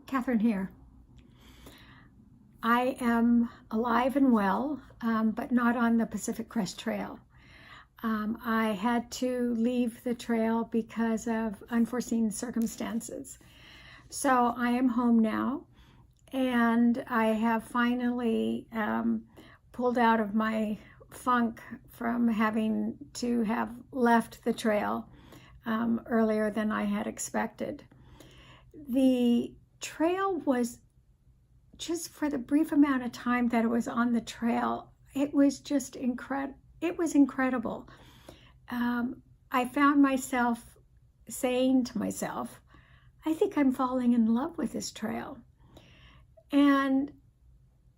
Catherine here. I am alive and well, but not on the Pacific Crest Trail. I had to leave the trail because of unforeseen circumstances. So I am home now, and I have finally pulled out of my funk from having to have left the trail earlier than I had expected. The trail was, just for the brief amount of time that it was on the trail, it was just incredible. It was incredible. I found myself saying to myself, I think I'm falling in love with this trail. And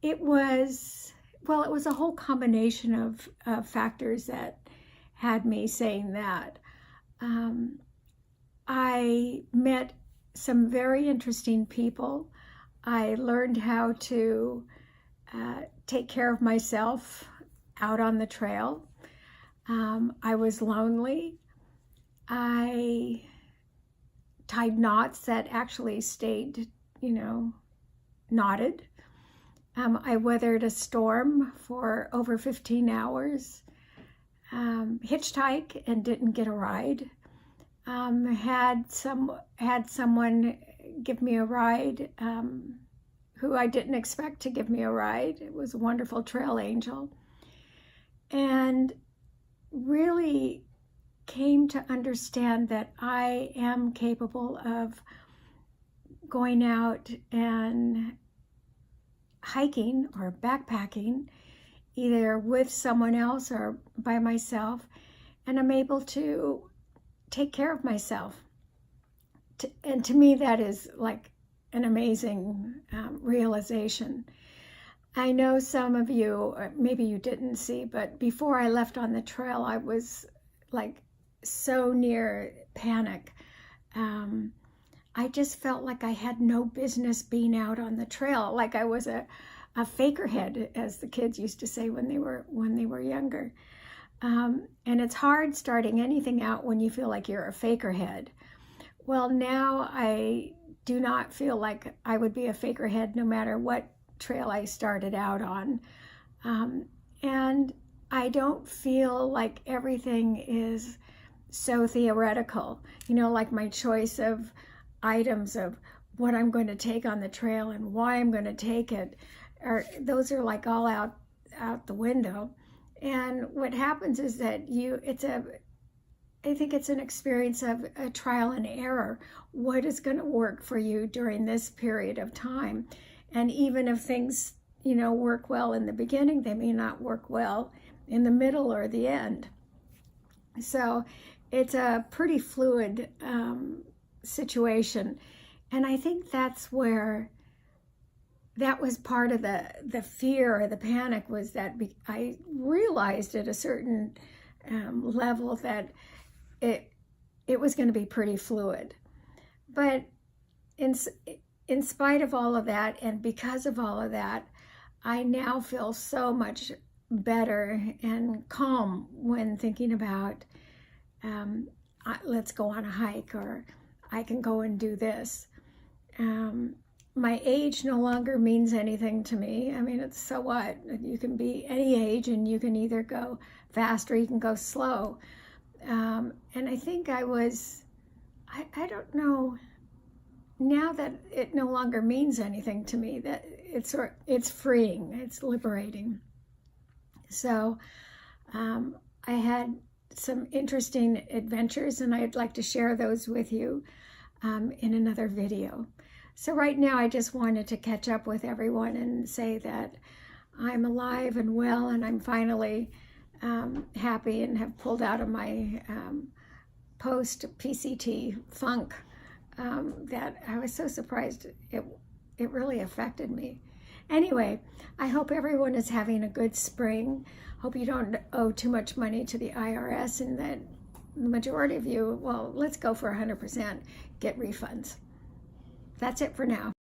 it was a whole combination of factors that had me saying that. I met some very interesting people. I learned how to take care of myself out on the trail. I was lonely. I tied knots that actually stayed, knotted. I weathered a storm for over 15 hours, hitchhiked and didn't get a ride. Had someone give me a ride who I didn't expect to give me a ride. It was a wonderful trail angel. And really came to understand that I am capable of going out and hiking or backpacking, either with someone else or by myself, and I'm able to take care of myself. And to me, that is like an amazing realization. I know some of you, maybe you didn't see, but before I left on the trail, I was like so near panic. I just felt like I had no business being out on the trail, like I was a fakerhead, as the kids used to say when they were younger. And it's hard starting anything out when you feel like you're a fakerhead. Well, now I do not feel like I would be a fakerhead no matter what trail I started out on. And I don't feel like everything is so theoretical, like my choice of items of what I'm going to take on the trail and why I'm going to take it, those are like all out the window. And what happens is that I think it's an experience of a trial and error. What is going to work for you during this period of time? And even if things, work well in the beginning, they may not work well in the middle or the end. So it's a pretty fluid situation. And I think that's where that was part of the fear or the panic, was that I realized at a certain level that it was going to be pretty fluid. But in spite of all of that, and because of all of that, I now feel so much better and calm when thinking about, let's go on a hike, or I can go and do this. My age no longer means anything to me. I mean, it's so what? You can be any age and you can either go fast or you can go slow. And I think I don't know, now that it no longer means anything to me, that it's freeing, it's liberating. So I had some interesting adventures, and I'd like to share those with you in another video. So right now I just wanted to catch up with everyone and say that I'm alive and well, and I'm finally happy and have pulled out of my post-PCT funk that I was so surprised it really affected me. Anyway, I hope everyone is having a good spring. Hope you don't owe too much money to the IRS, and that the majority of you, well, let's go for 100%, get refunds. That's it for now.